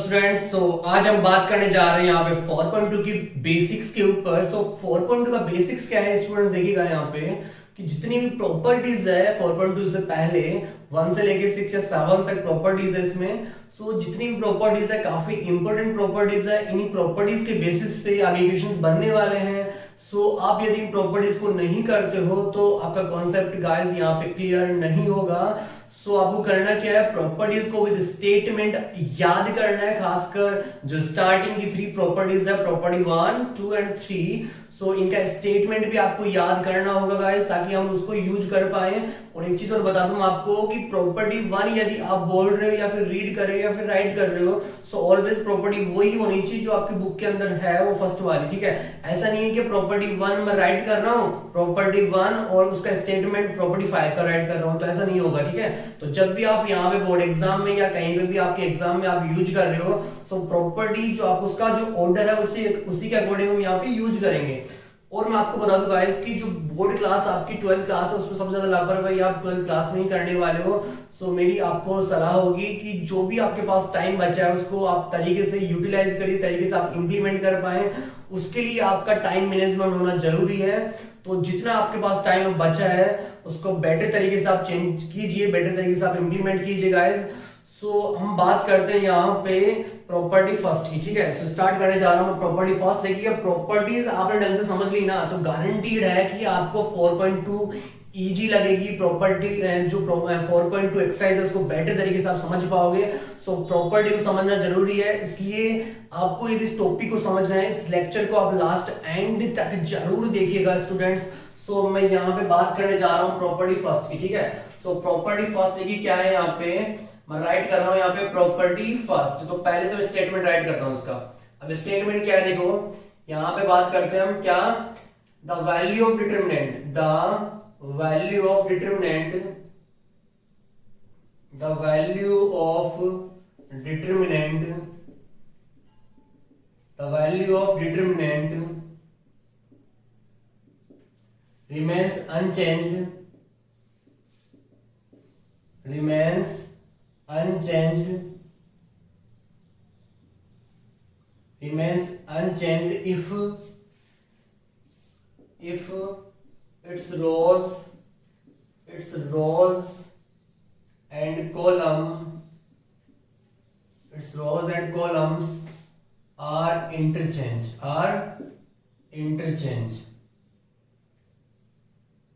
Students आज हम बात करने जा रहे हैं यहाँ पे 4.2 की बेसिक्स के ऊपर। 4.2 का बेसिक्स क्या है स्टूडेंट्स, देखिएगा यहाँ पे कि जितनी भी प्रॉपर्टीज है 4.2 से पहले 1 से लेके 6 या 7 तक प्रॉपर्टीज है इसमें। जितनी भी प्रॉपर्टीज है काफी इंपॉर्टेंट प्रॉपर्टीज है। इन्हीं प्रॉपर्टीज के बेसिस पे आगे क्वेश्चंस बनने वाले हैं। आप यदि इन प्रॉपर्टीज को नहीं करते हो तो आपका कॉन्सेप्ट गाइस यहाँ पे क्लियर नहीं होगा। आपको करना क्या है, प्रॉपर्टीज को विद स्टेटमेंट याद करना है, खासकर जो स्टार्टिंग की 3 प्रॉपर्टीज है, प्रॉपर्टी 1, 2 एंड 3। इनका स्टेटमेंट भी आपको याद करना होगा गाइस, ताकि हम उसको यूज कर पाए। और एक चीज और बता दूं आपको कि प्रॉपर्टी 1 यदि आप बोल रहे हो या फिर रीड कर रहे हो या फिर राइट कर रहे हो, ऑलवेज प्रॉपर्टी वही होनी चाहिए जो आपकी बुक के अंदर है, वो फर्स्ट वाली। ठीक है, ऐसा नहीं है कि प्रॉपर्टी 1 मैं राइट कर रहा हूं, प्रॉपर्टी 1 और उसका स्टेटमेंट प्रॉपर्टी 5 का राइट कर रहा हूं, तो ऐसा नहीं होगा। ठीक है, तो जब भी आप यहाँ पे बोर्ड एग्जाम में या कहीं पे भी आपके एग्जाम में आप यूज कर रहे हो, प्रॉपर्टी जो आप उसका जो ऑर्डर है उसी के अकॉर्डिंग हम यहाँ पे यूज करेंगे। और मैं आपको बता दूं गाइस कि जो बोर्ड क्लास आपकी 12th क्लास है, उसमें सबसे ज्यादा लापरवाही आप 12th क्लास में ही करने वाले हो। मेरी आपको सलाह होगी कि जो भी आपके पास टाइम बचा है उसको आप तरीके से यूटिलाइज करिए, तरीके से आप इंप्लीमेंट कर पाए। उसके लिए आपका टाइम मैनेजमेंट होना जरूरी है। तो जितना आपके पास टाइम बचा है उसको बेटर तरीके से आप चेंज कीजिए, बेटर तरीके से आप इंप्लीमेंट कीजिए गाइस। हम बात करते हैं यहाँ पे प्रॉपर्टी फर्स्ट की। ठीक है, स्टार्ट करने जा रहा हूँ प्रॉपर्टी फर्स्ट। देखिए प्रॉपर्टीज आपने ढंग से समझ ली ना, तो गारंटीड है कि आपको 4.2 इजी लगेगी। प्रॉपर्टी जो 4.2 एक्सरसाइज है उसको बेटर तरीके से आप समझ पाओगे। प्रॉपर्टी को समझना जरूरी है, इसलिए आपको यदि इस टॉपिक को समझना है, इस लेक्चर को आप लास्ट एंड तक जरूर देखिएगा स्टूडेंट्स। मैं यहाँ पे बात करने जा रहा हूँ प्रॉपर्टी फर्स्ट की। ठीक है, प्रॉपर्टी फर्स्ट देखिए क्या है, यहाँ पे मैं राइट कर रहा हूं यहाँ पे प्रॉपर्टी फर्स्ट। तो पहले तो स्टेटमेंट राइट करता हूं उसका। अब स्टेटमेंट क्या है, देखो यहां पे बात करते हैं हम क्या, the value of determinant, the value of determinant, the value of determinant, the value of determinant remains unchanged, remains unchanged, remains unchanged if its rows and columns are interchange।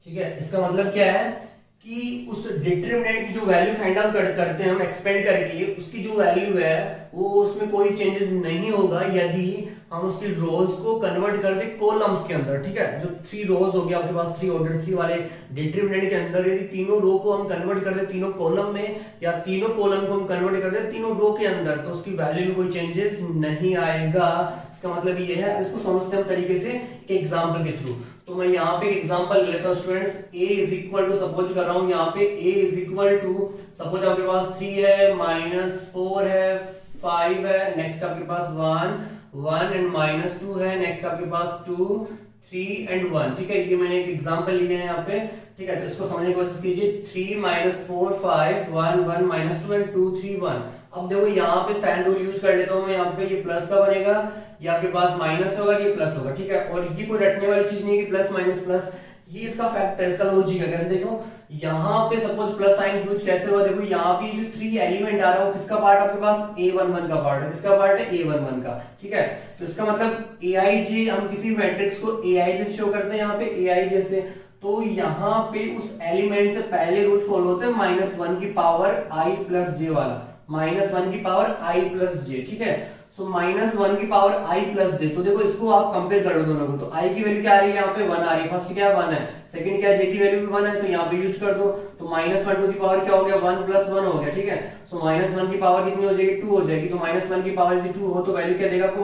ठीक है, इसका मतलब क्या है कि उस डिटरमिनेंट की जो वैल्यू फाइंड आउट करते हैं हम एक्सपेंड करके, उसकी जो वैल्यू है वो उसमें कोई चेंजेस नहीं होगा यदि हम उसकी रोज को कन्वर्ट कर दे कॉलम्स के अंदर। ठीक है, जो 3 रोज हो गया आपके पास, 3 ऑर्डर 3 वाले डिटरमिनेंट के अंदर, यदि तीनों रो को हम कन्वर्ट कर दे तीनों कॉलम में, या तीनों कॉलम को हम कन्वर्ट कर दे तीनों रो के अंदर, तो उसकी वैल्यू में कोई चेंजेस नहीं आएगा। इसका मतलब ये है, इसको समझते हैं हम तरीके से एग्जाम्पल के थ्रू। तो मैं यहाँ पे एग्जांपल ले लेता हूँ students. a is equal to, suppose कर रहा हूँ यहाँ पे a is equal to, suppose आपके पास 3 है, -4 है, 5 है, नेक्स्ट आपके पास 1 एंड -2 है, नेक्स्ट आपके पास 2, 3 एंड 1। ठीक है, ये मैंने एक एग्जांपल लिया है यहाँ पे। ठीक है, तो इसको समझने की कोशिश कीजिए। 3 -4 5 1 1 -2 एंड 2 3 1। अब देखो यहाँ पे साइन रूल यूज कर लेता हूँ मैं। यहाँ पे ये प्लस का बनेगा, ये आपके पास माइनस होगा, ये प्लस होगा। ठीक है, और ये कोई रटने वाली चीज नहीं है कि प्लस माइनस प्लस, ये इसका फैक्ट है, इसका लॉजिक है। कैसे देखो, यहाँ पे सपोज प्लस साइन यूज कैसे हुआ, देखो यहाँ पे जो 3 एलिमेंट आ रहा है किसका पार्ट, आपके पास a11 का पार्ट है। किसका पार्ट है, a11 का। ठीक है, तो इसका मतलब aij, हम किसी मैट्रिक्स को aij से शो करते हैं यहाँ पे aij से, तो यहाँ पे उस एलिमेंट से पहले रूल फॉलो होता है -1 की पावर i प्लस j वाला, -1 की पावर i प्लस j। ठीक है, -1 की पावर i प्लस j। तो देखो इसको आप कंपेयर कर लो दोनों को, तो i की वैल्यू क्या आ रही है, यहाँ पे 1 आ रही है। फर्स्ट क्या है, 1 है, सेकंड क्या है, j की वैल्यू भी 1 है, तो यहाँ पे यूज कर दो। तो -1 टू दी पावर क्या हो गया, 1 + 1 हो गया। ठीक है, -1 की पावर कितनी हो जाएगी, 2 हो जाएगी। तो -1 की पावर यदि 2 हो तो वैल्यू क्या देगा आपको,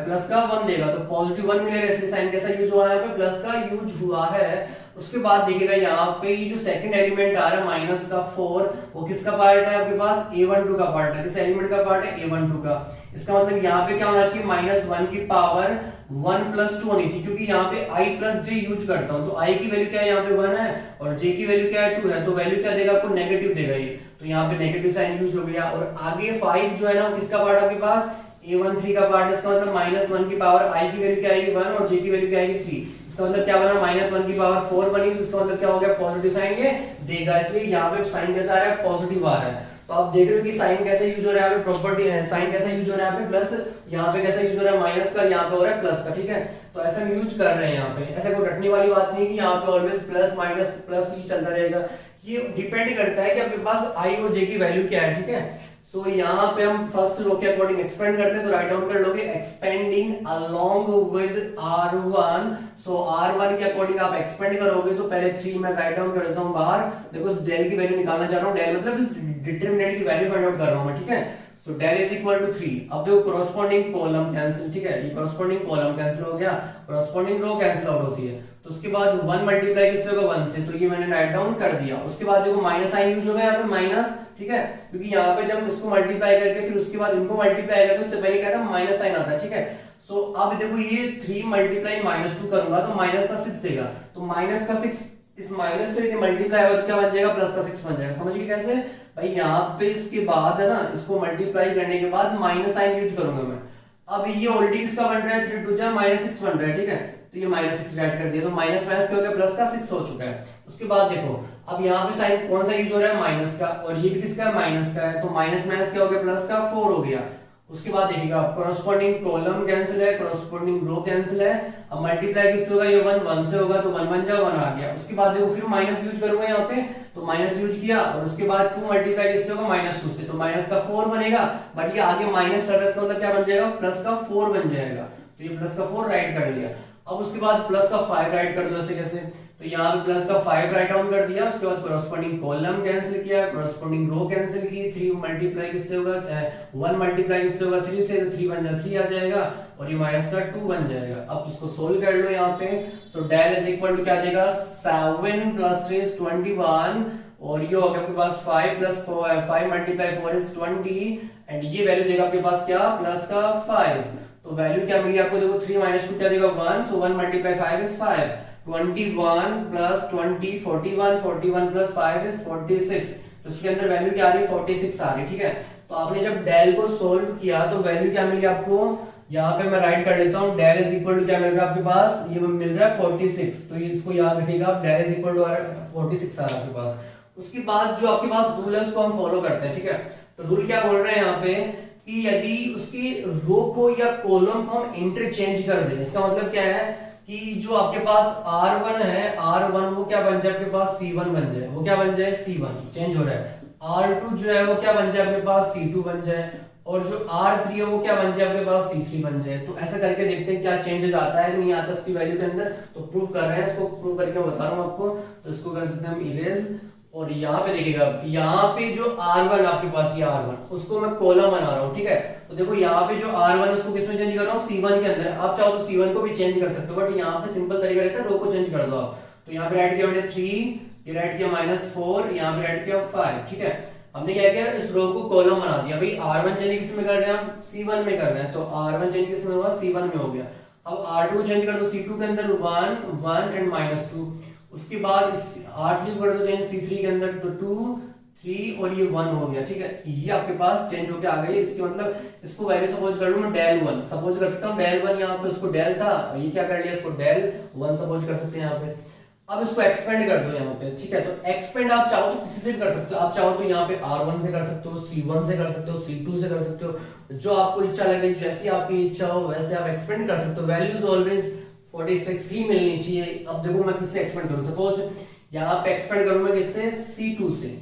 प्लस का 1 देगा, तो पॉजिटिव 1 मिलेगा। इसलिए साइन कैसा यूज हुआ है, यहाँ पे प्लस का यूज हुआ है। उसके बाद देखिएगा यहाँ पे ये जो सेकंड एलिमेंट आ रहा है माइनस का 4, वो किसका पार्ट है, आपके पास a12 का पार्ट है। किस एलिमेंट का पार्ट है, a12 का। इसका मतलब यहाँ पे क्या होना चाहिए, -1 की पावर 1 + 2 होनी चाहिए, क्योंकि यहाँ पे i + j यूज करता हूँ। तो i की वैल्यू क्या है, यहाँ पे 1 है, और j की वैल्यू क्या है, 2 है, तो वैल्यू क्या देगा आपको, नेगेटिव देगा ये। तो यहाँ पे नेगेटिव साइन यूज हो गया। और आगे 5 जो है ना किसका पार्ट आपके पास a13 का पार्ट, इसका मतलब -1 की पावर i की वैल्यू क्या आएगी 1 और j की वैल्यू क्या आएगी 3। इसका मतलब क्या बना -1 की पावर 4 बनी, तो इसका मतलब क्या हो गया पॉजिटिव साइन ये देगा, इसलिए यहाँ पे साइन कैसा आ रहा है पॉजिटिव आ रहा है। तो आप देख रहे हो कि साइन कैसे यूज हो रहा है यहाँ पे, प्रॉपर्टी है साइन कैसा यूज हो रहा है यहाँ पे प्लस, यहाँ पे कैसा यूज हो रहा है माइनस का, यहाँ पे हो रहा है प्लस का, ठीक है। तो ऐसा हम यूज कर रहे हैं यहाँ पे, ऐसा कोई रटने वाली बात नहीं कि यहाँ पे ऑलवेज प्लस माइनस प्लस ही चलता रहेगा, ये डिपेंड करता है कि आपके पास आई और जे की वैल्यू क्या है, ठीक है। सो यहाँ पे हम फर्स्ट रो के अकॉर्डिंग एक्सपेंड करते हैं, तो राइट डाउन कर लोगे expanding along with r1। So r1 के अकॉर्डिंग आप एक्सपेंड करोगे, तो पहले 3 मैं राइट डाउन कर देता हूं बाहर। देखो इस डेल की वैल्यू निकालना चाह रहा हूं, डेल मतलब इस डिटरमिनेंट की वैल्यू फाइंड आउट कर रहा हूं मैं, ठीक है। So del is equal to 3। अब देखो कोरोस्पोंडिंग कॉलम कैंसिल, ठीक है, ये कोरोस्पोंडिंग कॉलम कैंसिल हो गया, कोरोस्पोंडिंग रो कैंसिल आउट होती है। तो उसके बाद 1 मल्टीप्लाई किससे होगा 1 से, तो ये मैंने राइट डाउन कर दिया। उसके बाद देखो माइनस साइन यूज होगा यहाँ पे माइनस, ठीक है, क्योंकि यहाँ पे जब इसको मल्टीप्लाई करके फिर उसके बाद इनको मल्टीप्लाई करके उससे पहले क्या था माइनस साइन आता है, ठीक है। सो अब देखो ये 3 मल्टीप्लाई -2 करूंगा तो माइनस का 6 देगा, तो माइनस का 6 इस माइनस से मल्टीप्लाई होगा तो क्या बन जाएगा प्लस का 6 बन जाएगा। समझ गए कैसे भाई, यहाँ पे इसके बाद है ना इसको मल्टीप्लाई करने के बाद माइनस साइन यूज करूंगा मैं। अब ये ऑलरेडी किसका बन रहा है 3 2 जा -6 बन रहा है, ठीक है, तो ये -6 ऐड कर दिया, तो माइनस माइनस क्या हो गया प्लस का 6 हो चुका है। उसके बाद देखो अब यहाँ पे साइन कौन सा यूज हो रहा है माइनस का, और ये भी किसका माइनस का है, तो माइनस माइनस क्या हो गया प्लस का 4 हो गया। उसके बाद देखिएगा आप कोरोस्पोंडिंग कॉलम कैंसिल है, कोरोस्पोंडिंग रो कैंसिल है। अब मल्टीप्लाई किससे होगा, ये 1 1 से होगा, तो 1 1 जा 1 आ गया। उसके बाद देखो फिर माइनस यूज करूंगा यहाँ पे, तो माइनस यूज किया, और उसके बाद 2 मल्टीप्लाई किससे होगा -2 से, तो माइनस का 4 बनेगा, बट ये आगे माइनस चल रहा है, इसका मतलब क्या बन जाएगा प्लस का 4 बन जाएगा, तो ये प्लस का 4 राइट कर लिया। अब उसके बाद प्लस का 5 राइट कर दो, ऐसे कैसे, तो यहाँ पे प्लस का 5 राइट डाउन कर दिया। उसके बाद कोरोस्पोंडिंग कॉलम कैंसिल किया, कोरोस्पोंडिंग रो कैंसिल की, 3 मल्टीप्लाई किससे होगा 1 मल्टीप्लाई किससे होगा 3 से, तो 3 बन जाएगा 3 आ जाएगा, और ये माइनस का 2 बन जाएगा। अब इसको सोल्व कर लो यहाँ पे। So del is equal to क्या देगा 7 + 3 = 21, और ये होगा आपके पास 5 + 4 5 × 4 = 20, एंड ये वैल्यू देगा आपके पास क्या प्लस का 5। तो वैल्यू क्या मिली आपको, देखो 3 - 2 क्या देगा 1, सो 1 × 5 = 5, 21 + 20 41, 41 + 5 = 46, तो इसके अंदर वैल्यू क्या आ रही है 46 आ रही है, ठीक है। तो आपने जब डेल को सोल्व किया तो वैल्यू क्या मिली आपको, यहाँ पे मैं राइट कर लेता हूँ, डेल इज इक्वल टू क्या मिल रहा है आपके पास, ये मिल रहा है 46, तो ये इसको याद रखिएगा आप, डेल इज इक्वल टू 46 आ रहा है आपके पास। उसके बाद जो आपके पास रूल है उसको हम फॉलो करते हैं, ठीक है। तो रूल क्या बोल रहे हैं यहाँ पे कि यदि उसकी रो को या कॉलम को हम इंटरचेंज कर दें, इसका मतलब क्या है कि जो आपके पास R1 है, R1 वो क्या बन जाए आपके पास C1 बन जाए, वो क्या बन जाए C1 चेंज हो रहा है। R2 जो है वो क्या बन जाए आपके पास C2 बन जाए, और जो R3 है वो क्या बन जाए आपके पास C3 बन जाए। तो ऐसा करके देखते हैं क्या चेंजेस आता है नहीं आता उसकी वैल्यू के अंदर, तो प्रूव कर रहे हैं, इसको प्रूव करके मैं बता रहा हूँ आपको। तो इसको कर देते हैं हम इरेज, और यहाँ पे देखिएगा यहाँ पे जो R1 आपके पास ये R1 उसको मैं कॉलम बना रहा हूँ, ठीक है। तो देखो यहाँ पे जो R1 उसको किसमें चेंज कर रहा हूँ C1 के अंदर, आप चाहो तो C1 को भी चेंज कर सकते हो, बट यहाँ पे सिंपल तरीका रहता है रो को चेंज कर दो आप। तो यहाँ पे राइट किया मैंने 3, ये राइट किया -4, यहाँ पे राइट किया 5, ठीक है। हमने क्या किया इस रो को कॉलम बना दिया, भाई R1 चेंज किस में कर रहे हैं हम C1 में कर रहे हैं, तो R1 चेंज किस में हुआ C1 में हो गया। अब R2 चेंज कर दो C2 के अंदर 1 1 एंड -2, उसके बाद इस R3 को कर दो चेंज C3 के अंदर, तो 2 3 और ये 1 हो गया, ठीक है। ये आपके पास चेंज होके आ गई, इसके मतलब इसको वैल्यू सपोज कर लूं मैं del 1 सपोज कर सकता हूं, del 1 यहाँ पे उसको del था, ये क्या कर लिया इसको del 1 सपोज कर सकते हैं यहाँ पे। अब इसको एक्सपेंड कर दो यहाँ पे, ठीक है। तो एक्सपेंड आप चाहो तो किसी से भी कर सकते हो, आप चाहो तो यहाँ पे R1 से कर सकते हो, C1 से कर सकते हो, C2 से कर सकते हो, जो आपको इच्छा लगे, जैसी आपकी इच्छा हो वैसे आप एक्सपेंड कर सकते हो। वैल्यूज ऑलवेज 46 ही मिलनी चाहिए। अब देखो मैं किससे एक्सपेंड करूं, सपोज यहाँ पे एक्सपेंड करूं मैं किससे C2 से,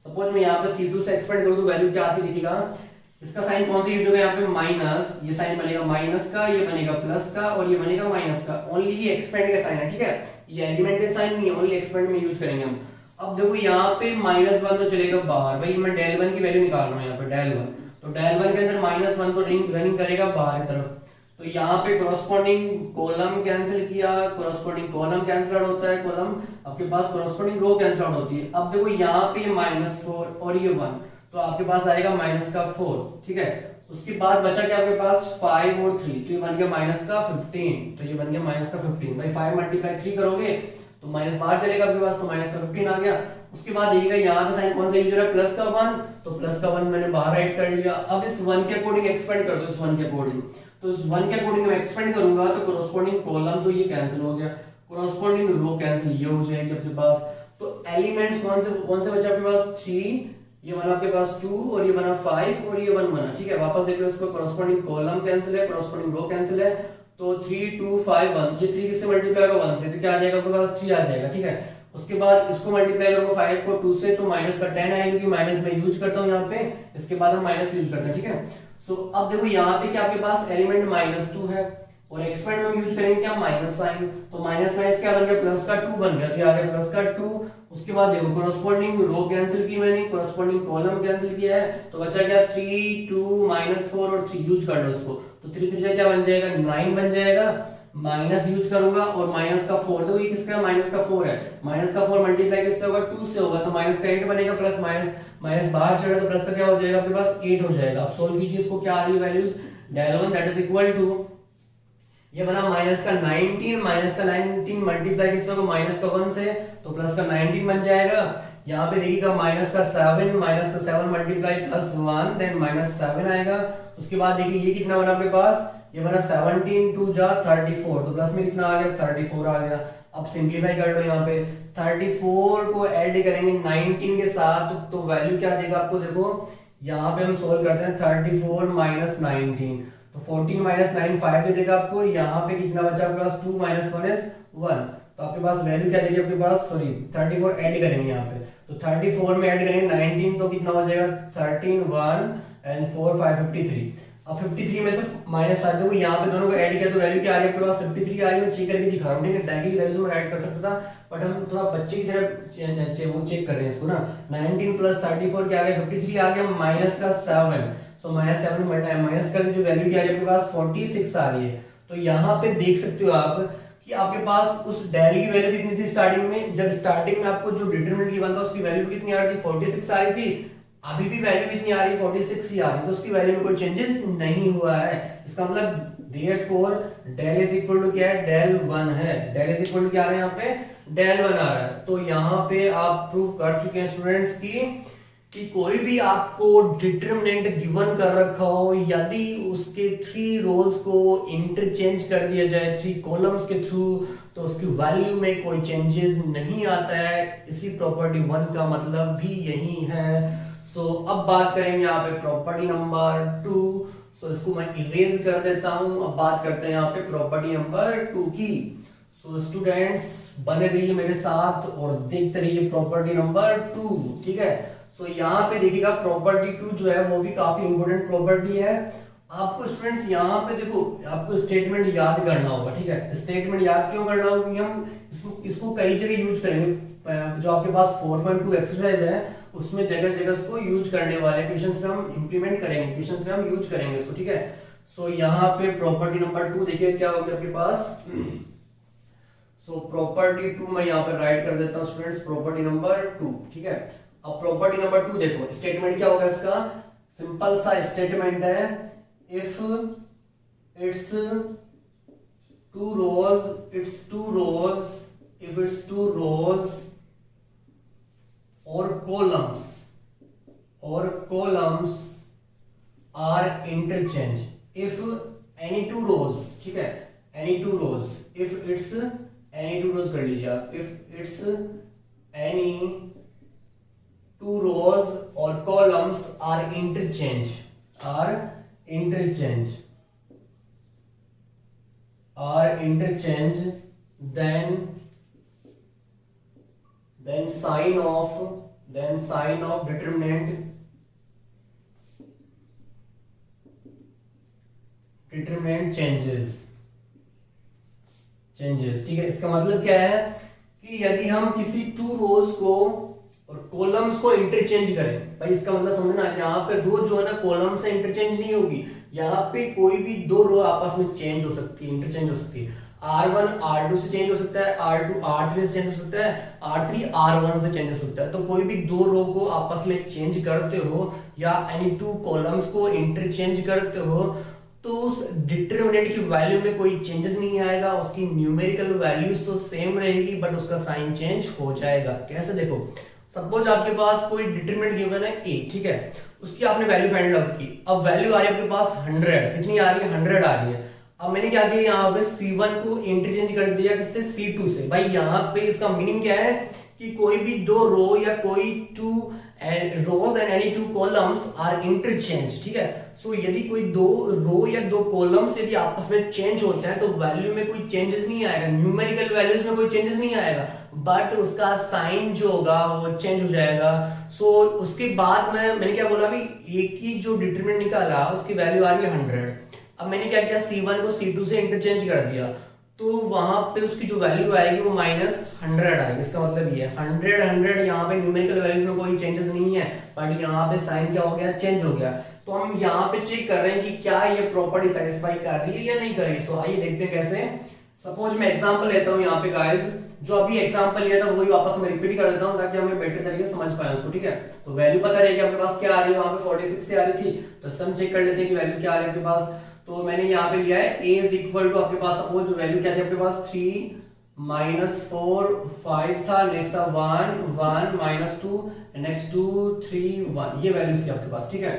सपोज मैं यहाँ पे C2 से एक्सपेंड करूं तो वैल्यू क्या आती दिखेगा, इसका साइन कौन सा यूज होगा यहाँ पे माइनस, ये साइन बनेगा माइनस का, ये बनेगा प्लस का, और ये बनेगा माइनस का। ओनली ये एक्सपेंड का साइन है, ठीक है, ये एलिमेंट के साइन नहीं है, ओनली एक्सपेंड में यूज करेंगे हम। अब देखो यहाँ पे -1 तो चलेगा बाहर, भाई मैं del 1 की वैल्यू निकाल रहा हूँ यहाँ पे del 1, तो del 1 के अंदर -1 तो रनिंग करेगा बाहर की तरफ, तो यहाँ पे कोरोस्पोंडिंग कॉलम कैंसिल किया, कोरोस्पोंडिंग कॉलम कैंसिल आउट होता है, कॉलम आपके पास कोरोस्पोंडिंग रो कैंसिल आउट होती है। अब देखो यहाँ पे -4 और ये 1, तो आपके पास आएगा -4, ठीक है। उसके बाद बचा क्या आपके पास 5 और 3, तो ये बन गया -15, तो ये बन गया -15, भाई 5 × 3 करोगे तो माइनस बाहर चलेगा आपके पास, तो -15 आ गया। उसके बाद देखिएगा यहाँ पे साइन कौन सा यूज हो रहा है, प्लस का 1, तो प्लस का 1 मैंने बाहर राइट कर लिया। अब इस 1 के अकॉर्डिंग एक्सपेंड कर दो, इस 1 के अकॉर्डिंग, तो इस 1 के अकॉर्डिंग मैं एक्सपेंड करूंगा तो कोरोस्पोंडिंग कॉलम तो ये कैंसिल हो गया, कोरोस्पोंडिंग रो कैंसिल ये हो जाएगी आपके पास। तो एलिमेंट्स कौन से बचे आपके पास, 3, ये बना आपके पास 2 और ये बना 5 और ये 1 बना, ठीक है। वापस देख लो, इसको कोरोस्पोंडिंग कॉलम कैंसिल है, कोरोस्पोंडिंग रो कैंसिल है, तो 3 2 5 1, ये 3 किससे मल्टीप्लाई होगा, 1 से, तो क्या आ जाएगा आपके पास 3 आ जाएगा, ठीक है। उसके बाद इसको मल्टीप्लाई करूंगा 5 को 2 से, तो माइनस का 10 आएगा, क्योंकि माइनस में यूज करता हूं यहाँ पे, इसके बाद हम माइनस यूज करते हैं, ठीक है। सो अब देखो यहाँ पे क्या आपके पास एलिमेंट -2 है और एक्सपेंड में हम यूज करेंगे क्या, माइनस साइन, तो माइनस माइनस क्या बन गया, प्लस का 2 बन गया, तो आ गया प्लस का 2। उसके बाद देखो कोरोस्पोंडिंग रो कैंसिल की मैंने, कोरोस्पोंडिंग कॉलम कैंसिल किया है, तो बचा क्या 3 2 -4 और 3 यूज कर लो उसको, तो 3 3 से क्या बन जाएगा 9 बन जाएगा, माइनस यूज करूंगा और माइनस का 4, तो ये किसका माइनस का 4 है, माइनस का 4 मल्टीप्लाई किससे होगा 2 से होगा, तो माइनस का 8 बनेगा, प्लस माइनस माइनस बाहर चढ़ा तो प्लस का क्या हो जाएगा आपके पास 8 हो जाएगा। अब सोल्व कीजिए इसको, क्या आ रही है values, del 1 that is equal to, ये बना माइनस का 19 मल्टीप्लाई किससे होगा माइनस का 1 से, तो प्लस का 19 बन जाएगा। यहाँ पे देखिएगा माइनस का 7 मल्टीप्लाई प्लस 1 देन -7 आएगा। उसके बाद देखिए ये कितना बना आपके पास, ये बना 17 2 जा 34, तो प्लस में कितना आ गया 34 आ गया। अब सिंपलीफाई कर लो, यहाँ पे 34 को ऐड करेंगे 19 के साथ तो वैल्यू क्या देगा आपको, देखो यहाँ पे हम सोल्व करते हैं 34 माइनस 19, तो 14 माइनस 9 5 दे देगा आपको। यहाँ पे कितना बचा आपके पास 2 माइनस 1 इज 1, तो आपके पास वैल्यू क्या देगी आपके पास, सॉरी 34 ऐड करेंगे यहाँ पे, तो 34 में ऐड करेंगे 19 तो कितना हो जाएगा 13 1 एंड 4 5 53। अब 53 में से माइनस 7 देखो यहाँ पे दोनों को ऐड किया तो वैल्यू क्या आ रही है आपके पास 53 आ रही है। चेक करके दिखा रहा हूँ, ठीक है, डायरेक्टली वैल्यूज में ऐड कर सकता था बट हम थोड़ा बच्चे की तरह वो चेक कर रहे हैं इसको ना। 19 प्लस 34 क्या आ गया 53 आ गया, माइनस का 7, सो माइनस 7 माइनस कर जो वैल्यू क्या आ रही है आपके पास 46 आ रही है। तो यहाँ पे देख सकते हो आप कि आपके पास उस डेल की वैल्यू कितनी थी स्टार्टिंग में, जब स्टार्टिंग में आपको जो डिटरमिनेंट गिवन था उसकी वैल्यू कितनी आ रही थी 46 आ रही थी, अभी भी वैल्यू कितनी आ रही है 46 ही आ रही है, तो उसकी वैल्यू में कोई चेंजेस नहीं हुआ है। इसका मतलब therefore del is equal to क्या है del 1 है, del इज इक्वल टू क्या आ रहा है यहाँ पे del 1 आ रहा है। तो यहाँ पे आप प्रूव कर चुके हैं स्टूडेंट्स कि कोई भी आपको डिटरमिनेंट गिवन कर रखा हो, यदि उसके 3 रोज को इंटरचेंज कर दिया जाए 3 कॉलम्स के थ्रू तो उसकी वैल्यू में कोई चेंजेस नहीं आता है। इसी प्रॉपर्टी 1 का मतलब भी यही है। सो अब बात करेंगे यहाँ पे प्रॉपर्टी नंबर 2। सो इसको मैं इरेज कर देता हूं। अब बात करते हैं यहाँ पे प्रॉपर्टी नंबर 2 की। सो स्टूडेंट्स बने रहिए मेरे साथ और देखते रहिए प्रॉपर्टी नंबर 2, ठीक है। सो यहाँ पे देखिएगा प्रॉपर्टी 2 जो है वो भी काफी इंपॉर्टेंट प्रॉपर्टी है। आपको स्टूडेंट्स यहाँ पे देखो आपको स्टेटमेंट याद करना होगा, ठीक है। स्टेटमेंट याद क्यों करना होगा, क्योंकि हम इसको कई जगह यूज करेंगे। जो आपके पास 4.2 एक्सरसाइज है उसमें जगह जगह इसको यूज करने वाले क्वेश्चंस में हम इंप्लीमेंट करेंगे, क्वेश्चंस में हम यूज करेंगे इसको, ठीक है। सो यहाँ पे प्रॉपर्टी नंबर 2 देखिए क्या हो गया आपके पास। सो प्रॉपर्टी 2 मैं यहाँ पे राइट कर देता हूँ स्टूडेंट्स, प्रॉपर्टी नंबर 2, ठीक है। अब प्रॉपर्टी नंबर 2 देखो स्टेटमेंट क्या होगा इसका, सिंपल सा स्टेटमेंट है, if it's two rows if it's two rows or columns are interchange, if any two rows, ठीक है, any two rows, if it's any two rows कर लीजिए आप, if it's any two rows or columns are interchange then sign of determinant changes, ठीक है। इसका मतलब क्या है कि यदि हम किसी 2 रोज को और कॉलम्स को इंटरचेंज करें, भाई इसका मतलब समझना, यहाँ पे रो जो है ना कॉलम से इंटरचेंज नहीं होगी, यहाँ पे कोई भी 2 रो आपस में चेंज हो सकती है, इंटरचेंज हो सकती है। R1 R2 से चेंज हो सकता है, R2 R3 से चेंज हो सकता है, R3 R1 से चेंज हो सकता है। तो कोई भी 2 रो को आपस में चेंज करते हो या एनी 2 कॉलम्स को इंटरचेंज करते हो तो उस डिटरमिनेंट की वैल्यू में कोई चेंजेस नहीं आएगा, उसकी न्यूमेरिकल वैल्यूज तो सेम रहेगी बट उसका साइन चेंज हो जाएगा। कैसे देखो सपोज आपके पास कोई डिटरमिनेंट गिवन है a, ठीक है, उसकी आपने वैल्यू फाइंड आउट की। अब वैल्यू आ रही है आपके पास 100, कितनी आ रही है 100 आ रही है। अब मैंने क्या किया, यहाँ पे C1 को इंटरचेंज कर दिया किससे, C2 से। भाई यहाँ पे इसका मीनिंग क्या है कि कोई भी दो रो या कोई two rows and any two columns are interchange, ठीक है। सो यदि कोई दो रो या दो कॉलम्स यदि आपस में चेंज होते हैं तो वैल्यू में कोई चेंजेस नहीं आएगा, न्यूमेरिकल वैल्यूज में कोई चेंजेस नहीं आएगा, बट उसका साइन जो होगा वो चेंज हो जाएगा। सो उसके बाद मैंने क्या बोला, अभी एक ही जो डिटरमिनेंट निकाला उसकी वैल्यू आ रही है 100। अब मैंने क्या किया, C1 को C2 से इंटरचेंज कर दिया, तो वहां पे उसकी जो वैल्यू आएगी वो -100 आएगी। इसका मतलब ये 100 यहाँ पे न्यूमेरिकल वैल्यूज में कोई चेंजेस नहीं है, बट यहाँ पे साइन क्या हो गया, चेंज हो गया। तो हम यहाँ पे चेक कर रहे हैं कि क्या ये प्रॉपर्टी सेटिस्फाई कर रही है या नहीं कर रही है। सो आइए देखते हैं कैसे। सपोज मैं एग्जांपल लेता हूँ यहाँ पे गाइस, जो अभी एग्जांपल लिया था वही वापस मैं रिपीट कर देता हूँ ताकि हमें बेटर तरीके से समझ पाए उसको, ठीक है। तो वैल्यू पता रही कि आपके पास क्या आ रही है, वहां पे 46 से आ रही थी, तो सम चेक कर लेते हैं कि वैल्यू क्या आ रही है आपके पास। तो मैंने यहाँ पे लिया है a इज इक्वल टू, आपके पास सपोज जो वैल्यू क्या थी आपके पास 3 -4 5 था, नेक्स्ट था 1 1 -2, नेक्स्ट 2 3 1, ये वैल्यू थी आपके पास, ठीक है।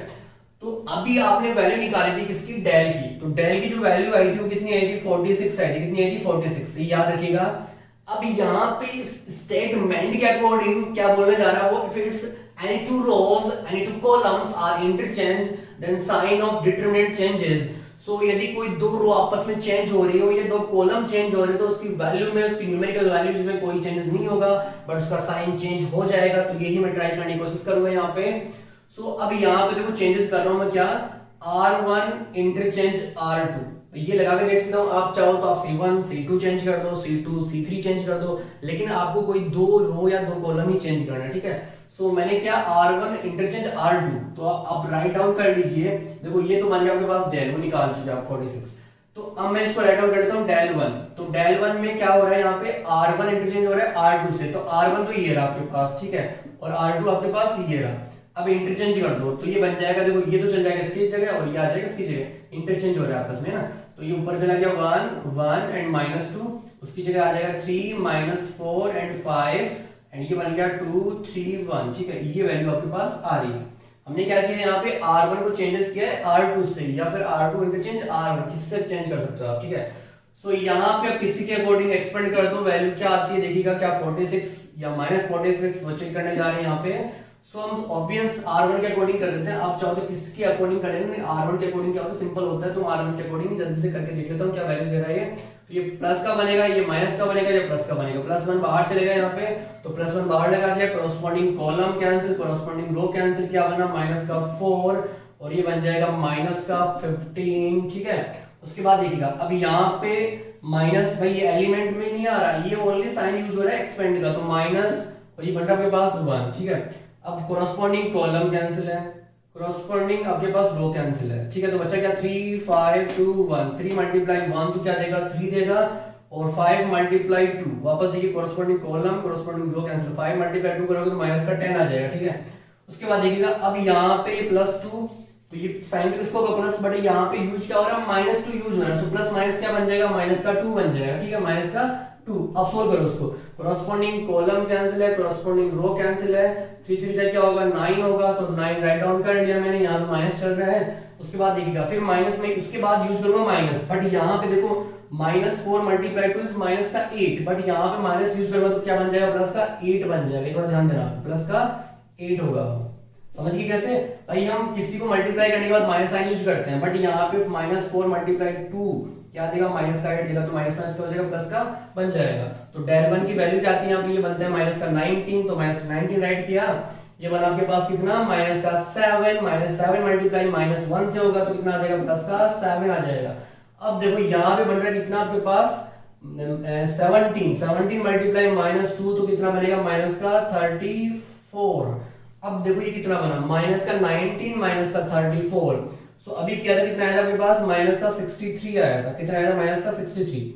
तो अभी आपने वैल्यू निकाली थी किसकी, डेल की। तो डेल की जो वैल्यू आई थी वो कितनी आई थी, 46 आई थी। कितनी आई थी, 46, ये याद रखिएगा। अब यहाँ पे स्टेटमेंट के अकॉर्डिंग क्या बोलने जा रहा है वो, if it's any two rows any two columns are interchanged then sign of determinant changes। सो यदि कोई दो रो आपस में चेंज हो रही हो या दो कॉलम चेंज हो रहे तो उसकी वैल्यू में, उसकी न्यूमेरिकल वैल्यूज में कोई चेंजेस नहीं होगा, बट उसका साइन चेंज हो जाएगा। तो यही मैं ट्राई करने की कोशिश करूंगा यहाँ पे। सो अब यहाँ पे देखो चेंजेस कर रहा हूं मैं, क्या R1 इंटरचेंज R2, ये लगा के देख लेता हूं। आप चाहो तो आप C1 C2 चेंज कर दो, C2 C3 चेंज कर दो, लेकिन आपको कोई दो रो या दो कॉलम ही चेंज करना है, ठीक है। सो मैंने क्या, R1 इंटरचेंज R2, तो आप राइट डाउन कर लीजिए। देखो ये तो बन गया आपके पास डेल, वो निकाल चुके आप 46। तो अब मैं इसको राइट डाउन कर देता हूं डेल 1। तो डेल 1 में क्या हो रहा है, यहाँ पे R1 इंटरचेंज हो रहा है R2 से। तो R1 तो ये रहा आपके पास, ठीक है, और R2 आपके पास ये रहा। अब इंटरचेंज कर दो तो ये बन जाएगा, देखो ये तो चल जाएगा इसकी जगह और ये आ जाएगा इसकी जगह, इंटरचेंज हो रहा है आपस में ना। तो ये ऊपर चला गया 1 1 एंड -2, उसकी जगह आ जाएगा 3 -4 एंड 5 एंड ये बन गया 2 3 1, ठीक है। ये वैल्यू आपके पास आ रही है। हमने क्या किया यहाँ पे, R1 को चेंजेस किया है R2 से, या फिर R2 इंटरचेंज R1, किससे चेंज कर सकते हो आप, ठीक है। सो यहाँ पे आप किसी के अकॉर्डिंग एक्सपेंड कर दो, वैल्यू क्या आती है देखिएगा, क्या 46 या -46, वो चेक करने जा रहे हैं यहाँ पे। सो हम ऑब्वियस R1 के अकॉर्डिंग कर देते हैं। आप चाहो तो किसके अकॉर्डिंग कर लेंगे, R1 के अकॉर्डिंग क्या होता है, सिंपल होता है। तो R1 के अकॉर्डिंग जल्दी से करके देख लेता हूँ क्या वैल्यू दे रहा है ये। तो ये प्लस का बनेगा, ये माइनस का बनेगा, ये प्लस का बनेगा। +1 बाहर चलेगा यहाँ पे, तो +1 बाहर लगा दिया, कॉरेस्पॉन्डिंग कॉलम कैंसिल, कॉरेस्पॉन्डिंग रो कैंसिल, क्या बना -4 और ये बन जाएगा -15, ठीक है। उसके बाद देखिएगा अब यहाँ पे माइनस, भाई ये एलिमेंट में नहीं आ रहा, ये ओनली साइन यूज हो रहा है एक्सपेंड का, तो माइनस और ये बन रहा है आपके पास 1, ठीक है। अब कॉरेस्पॉन्डिंग कॉलम कैंसिल है, कॉरेस्पॉन्डिंग आपके पास रो कैंसिल है, ठीक है। तो बच्चा क्या 3 5 2 1, 3 × 1 तो क्या देगा 3 देगा, और 5 × 2 वापस देखिए कॉरेस्पॉन्डिंग कॉलम कॉरेस्पॉन्डिंग रो कैंसिल, 5 × 2 करोगे तो -10 आ जाएगा, ठीक है। उसके बाद देखिएगा अब यहाँ पे +2, तो ये साइन भी इसको प्लस, बट यहाँ पे यूज क्या हो रहा है, -2 यूज हो रहा है। सो प्लस माइनस क्या बन जाएगा, -2 बन जाएगा, ठीक है, -2। अब सोल्व करो उसको, कॉरेस्पॉन्डिंग कॉलम कैंसिल है, कॉरेस्पॉन्डिंग रो कैंसिल है, 3 3 जा क्या होगा 9 होगा, तो 9 राइट डाउन कर लिया मैंने, यहाँ पे माइनस चल रहा है। उसके बाद देखिएगा फिर माइनस में, उसके बाद यूज करूंगा माइनस, बट यहाँ पे देखो -4 × 2 माइनस का 8, बट यहाँ पे माइनस यूज करूंगा तो क्या बन जाएगा, प्लस का 8 बन जाएगा। थोड़ा ध्यान देना, प्लस का 8 होगा। समझ गए कैसे भाई, हम किसी को मल्टीप्लाई करने के बाद माइनस साइन यूज करते हैं, बट यहाँ पे -4 × 2 क्या देगा, माइनस का 8 देगा, तो माइनस का हो जाएगा, प्लस का बन जाएगा। तो डेल 1 की वैल्यू क्या आती है यहाँ पे, ये बनता है -19, तो -19 राइट किया, ये बना आपके पास कितना -7 -7 मल्टीप्लाई -1 से होगा तो कितना आ जाएगा, प्लस का 7 आ जाएगा। अब देखो यहाँ पे बन रहा है कितना आपके पास 17 मल्टीप्लाई -2 तो कितना बनेगा, -34। अब देखो ये कितना बना, -19 -34। सो अभी क्या था, कितना आया था आपके पास, -63 आया था, कितना आया था, -63।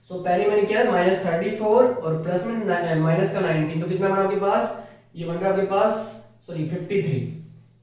सो पहले मैंने किया -34 और प्लस में -19, तो कितना बना आपके पास, ये बन रहा है आपके पास सॉरी 53,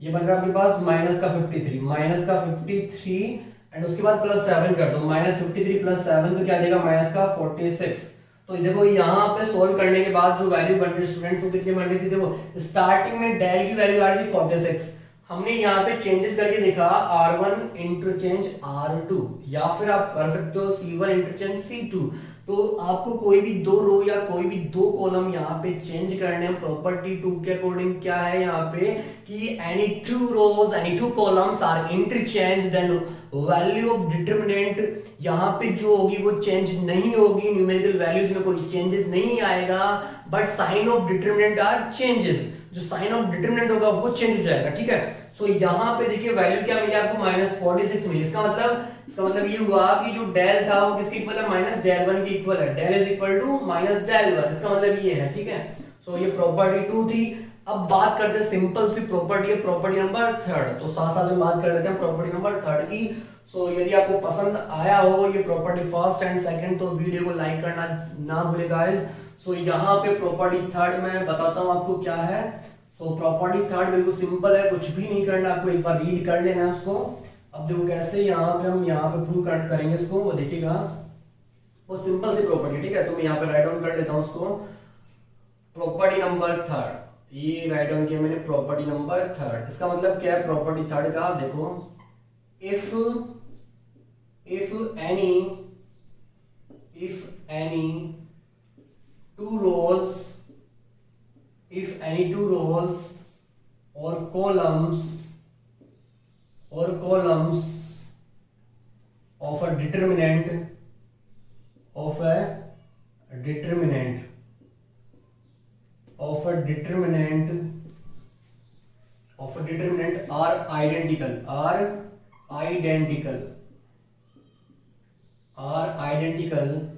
ये बन रहा है आपके पास -53 एंड उसके बाद +7 कर दो, -53 + 7 तो क्या देगा, -46। तो देखो यहाँ पे सोल्व करने के बाद जो वैल्यू बन रही स्टूडेंट्स को कितनी बन रही थी, देखो स्टार्टिंग में डेल की वैल्यू आ रही थी 46, हमने यहाँ पे चेंजेस करके देखा R1 इंटरचेंज R2, या फिर आप कर सकते हो C1 इंटरचेंज C2। तो आपको कोई भी दो रो या कोई भी दो कॉलम यहाँ पे चेंज करने हैं प्रॉपर्टी 2 के अकॉर्डिंग। क्या है यहाँ पे कि any two rows any two columns are interchange then value of determinant यहाँ पे जो होगी वो चेंज नहीं होगी, न्यूमेरिकल वैल्यूज में कोई चेंजेस नहीं आएगा, but sign of determinant are changes, जो साइन ऑफ डिटरमिनेंट होगा वो चेंज हो जाएगा। ठीक है, सो यहाँ पे देखिए वैल्यू क्या मिली आपको -46 मिली। इसका मतलब ये हुआ कि जो डेल था वो किसके इक्वल है, -del1 के इक्वल है, del is equal to -del1, इसका मतलब ये है। ठीक है, सो ये प्रॉपर्टी 2 थी। अब बात करते हैं सिंपल सी प्रॉपर्टी है, प्रॉपर्टी नंबर 3, तो साथ साथ में बात कर लेते हैं प्रॉपर्टी नंबर 3 की। सो यदि आपको पसंद आया हो ये प्रॉपर्टी फर्स्ट एंड सेकंड, तो वीडियो को लाइक करना ना भूले गाइस। सो यहाँ पे प्रॉपर्टी 3 में बताता हूँ आपको क्या है। सो प्रॉपर्टी 3 बिल्कुल सिंपल है, कुछ भी नहीं करना आपको, एक बार रीड कर लेना है उसको। अब देखो कैसे यहाँ पे हम यहाँ पे प्रूव करेंगे इसको, वो देखिएगा, वो सिंपल सी प्रॉपर्टी। ठीक है, तो मैं यहाँ पे राइट डाउन कर लेता हूँ उसको, प्रॉपर्टी नंबर 3, ये राइट डाउन किया मैंने प्रॉपर्टी नंबर 3। इसका मतलब क्या है प्रॉपर्टी 3 का, देखो if any two rows or columns of a determinant are identical,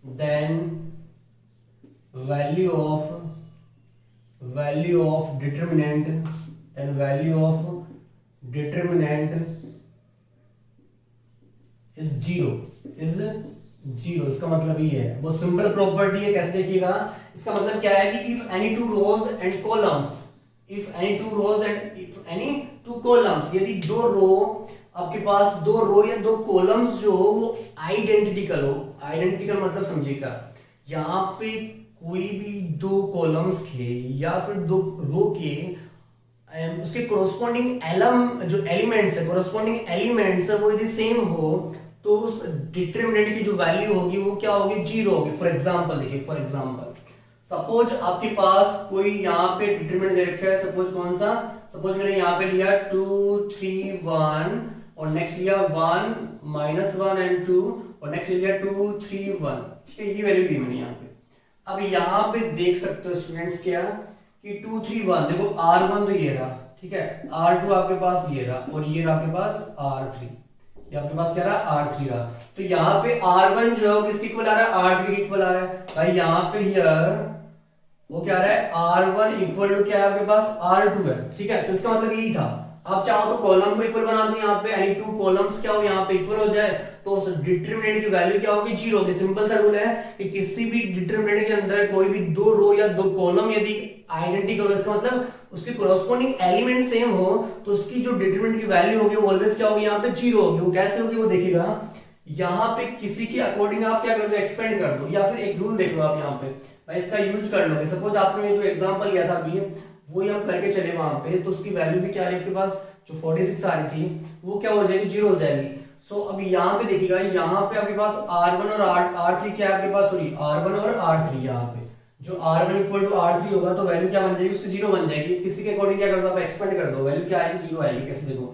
then value of determinant is zero। इसका मतलब ये है, वो सिंपल प्रॉपर्टी है। कैसे देखिएगा, इसका मतलब क्या है कि if any two rows and columns, यदि दो रो आपके पास, दो रो या दो कॉलम्स जो हो वो आइडेंटिकल हो। आइडेंटिकल मतलब समझिएगा, यहाँ पे कोई भी दो कॉलम्स के या फिर दो रो के उसके कोरोस्पोंडिंग जो एलिमेंट्स है, कोरोस्पोंडिंग एलिमेंट्स है, वो यदि सेम हो तो उस डिटरमिनेंट की जो वैल्यू होगी वो क्या होगी, 0 होगी। फॉर एग्जांपल देखिए, फॉर एग्जांपल सपोज आपके पास कोई यहाँ पे डिटरमिनेंट दे रखा है, सपोज कौन सा, सपोज मैंने यहाँ पे लिया 2 3 1 और नेक्स्ट लिया 1 -1 एंड 2 और नेक्स्ट लिया 2 3 1। ठीक है, ये वैल्यू दी मैंने यहाँ पे। अब यहाँ पे देख सकते हो स्टूडेंट्स क्या कि 2 3 1, देखो R1 तो ये रहा, ठीक है, R2 आपके पास ये रहा और ये रहा आपके पास R3, ये आपके पास क्या रहा, R3 रहा। तो यहाँ पे R1 जो है किसके इक्वल आ रहा है, R3 के इक्वल आ रहा है। भाई यहाँ पे हियर वो क्या आ रहा है, R1 इक्वल टू क्या है आपके पास, R2 है। ठीक है, तो इसका मतलब यही था। आप चाहो तो कॉलम को इक्वल बना दो यहाँ पे, यानी टू कॉलम्स क्या हो यहाँ पे इक्वल हो जाए, तो उस डिटरमिनेंट की वैल्यू क्या होगी, 0 होगी। सिंपल सा रूल है कि किसी भी डिटरमिनेंट के अंदर कोई भी दो रो या दो कॉलम यदि आइडेंटिकल हो, इसका मतलब उसके कोरोस्पोंडिंग एलिमेंट सेम हो, तो उसकी जो डिटरमिनेंट की वैल्यू होगी वो ऑलवेज क्या होगी, यहाँ पे 0 होगी। वो कैसे होगी वो देखिएगा, यहाँ पे किसी के अकॉर्डिंग आप क्या कर दो, एक्सपेंड कर दो, या फिर एक रूल देख लो आप यहाँ पे, भाई इसका यूज कर लोगे। सपोज आपने जो एग्जांपल लिया था अभी वो ही हम करके चले वहां पे, तो उसकी वैल्यू भी क्या आ रही है आपके पास, जो 46 आ रही थी वो क्या हो जाएगी, 0 हो जाएगी। सो अभी यहाँ पे देखिएगा, यहाँ पे आपके पास R1 और R3 क्या है आपके पास, सॉरी R1 और R3, यहाँ पे जो R1 इक्वल टू R3 होगा तो वैल्यू क्या बन जाएगी, उससे 0 बन जाएगी। किसी के अकॉर्डिंग क्या कर दो आप, एक्सपेंड कर दो, वैल्यू क्या आएगी, 0 आएगी। कैसे देखो,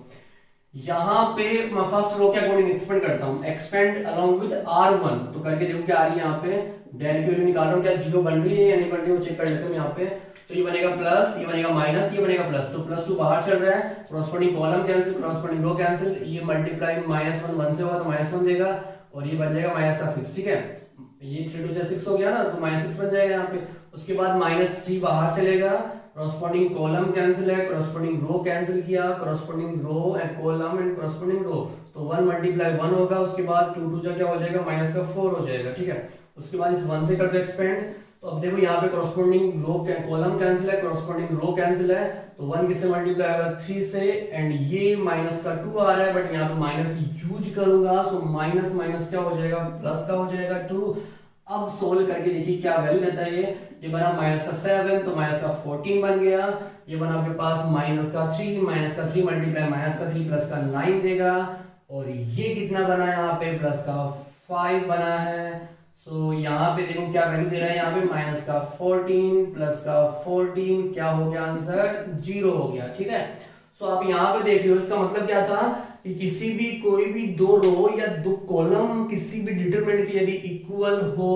यहाँ पे मैं फर्स्ट रो के अकॉर्डिंग एक्सपेंड करता हूँ, एक्सपेंड अलोंग विद R1, तो करके देखो क्या आ रही है, यहाँ पे डेल की वैल्यू निकाल रहा हूँ, क्या 0 बन रही है या नहीं बन रही है वो चेक कर लेते हैं यहाँ पे। तो ये बनेगा प्लस, ये बनेगा माइनस, ये बनेगा प्लस, तो +2 बाहर चल रहा है, corresponding column cancel, corresponding row cancel, ये मल्टीप्लाई -1 1 से होगा तो -1 देगा और ये बन जाएगा -6। ठीक है, ये 3 2 6 हो गया ना, तो -6 बन जाएगा यहाँ पे। उसके बाद -3 बाहर चलेगा, कॉरस्पॉन्डिंग कॉलम कैंसिल है, कॉरस्पॉन्डिंग रो कैंसिल किया, corresponding row and column and corresponding row, तो 1 × 1 होगा। उसके बाद 2 2 क्या हो जाएगा, -4 हो जाएगा। ठीक है, उसके बाद इस 1 से कर दो एक्सपेंड, तो अब देखो यहाँ पे कॉरस्पॉन्डिंग रो कॉलम कैंसिल है, कॉरस्पॉन्डिंग रो कैंसिल है, तो 1 किससे मल्टीप्लाई होगा, 3 से, एंड ये -2 आ रहा है, बट यहाँ पे माइनस यूज करूंगा, सो माइनस माइनस क्या हो जाएगा, प्लस का हो जाएगा 2। अब सोल्व करके देखिए क्या वैल्यू देता है ये बना -7 तो -14 बन गया। ये बना आपके पास -3 मल्टीप्लाई -3 प्लस का 9 देगा। और ये कितना बना यहाँ पे प्लस का 5 बना है। सो यहाँ पे देखो क्या वैल्यू दे रहा है, यहाँ पे -14 प्लस का 14 क्या हो गया आंसर 0 हो गया। ठीक है, सो आप यहाँ पे देख रहे हो, इसका मतलब क्या था कि किसी भी कोई भी दो रो या दो कॉलम किसी भी डिटरमिनेंट के यदि इक्वल हो,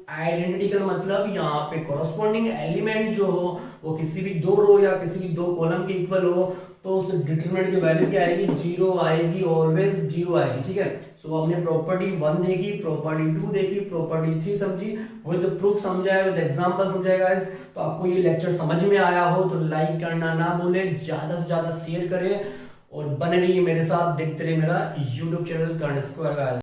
आइडेंटिकल मतलब यहाँ पे कॉरस्पॉन्डिंग एलिमेंट जो हो वो किसी भी दो रो या किसी भी दो कॉलम के इक्वल हो, तो उस डिटरमिनेंट की वैल्यू क्या आएगी 0 आएगी, ऑलवेज 0 आएगी। ठीक है, सो हमने प्रॉपर्टी 1 देखी, प्रॉपर्टी 2 देखी, प्रॉपर्टी 3 समझी, विद प्रूफ समझाया, विद एग्जांपल समझाया गाइस। तो आपको ये लेक्चर समझ में आया हो तो लाइक करना ना भूले, ज्यादा से ज्यादा शेयर करें और बने रहिए मेरे साथ, देखते रहिए मेरा YouTube चैनल कर्ण स्क्वायर गाइस।